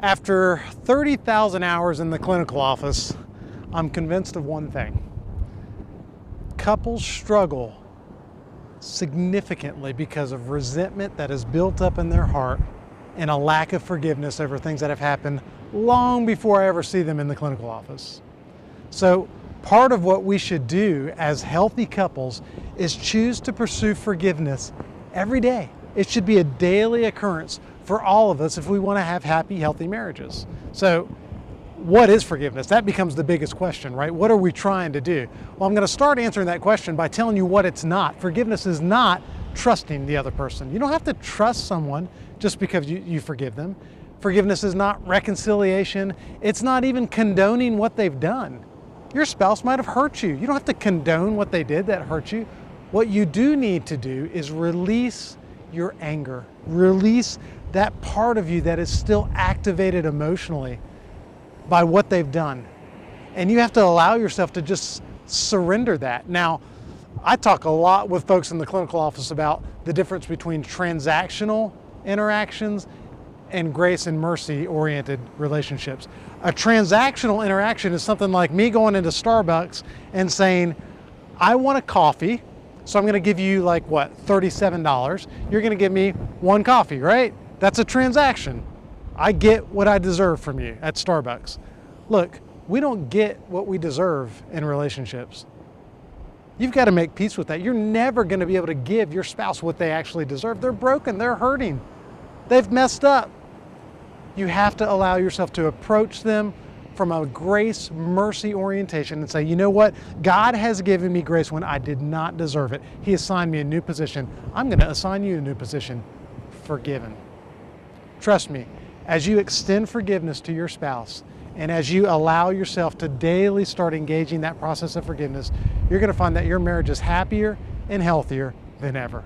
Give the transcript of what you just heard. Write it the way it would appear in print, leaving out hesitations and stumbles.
After 30,000 hours in the clinical office, I'm convinced of one thing. Couples struggle significantly because of resentment that is built up in their heart and a lack of forgiveness over things that have happened long before I ever see them in the clinical office. So part of what we should do as healthy couples is choose to pursue forgiveness every day. It should be a daily occurrence for all of us if we want to have happy, healthy marriages. So what is forgiveness? That becomes the biggest question, right? What are we trying to do? Well, I'm going to start answering that question by telling you what it's not. Forgiveness is not trusting the other person. You don't have to trust someone just because you forgive them. Forgiveness is not reconciliation. It's not even condoning what they've done. Your spouse might have hurt you. You don't have to condone what they did that hurt you. What you do need to do is release your anger. Release that part of you that is still activated emotionally by what they've done. And you have to allow yourself to just surrender that. Now, I talk a lot with folks in the clinical office about the difference between transactional interactions and grace and mercy oriented relationships. A transactional interaction is something like me going into Starbucks and saying, I want a coffee, so I'm gonna give you like what, $37. You're gonna give me one coffee, right? That's a transaction. I get what I deserve from you at Starbucks. Look, we don't get what we deserve in relationships. You've got to make peace with that. You're never going to be able to give your spouse what they actually deserve. They're broken, they're hurting, they've messed up. You have to allow yourself to approach them from a grace, mercy orientation and say, you know what? God has given me grace when I did not deserve it. He assigned me a new position. I'm going to assign you a new position, forgiven. Trust me, as you extend forgiveness to your spouse and as you allow yourself to daily start engaging that process of forgiveness, you're going to find that your marriage is happier and healthier than ever.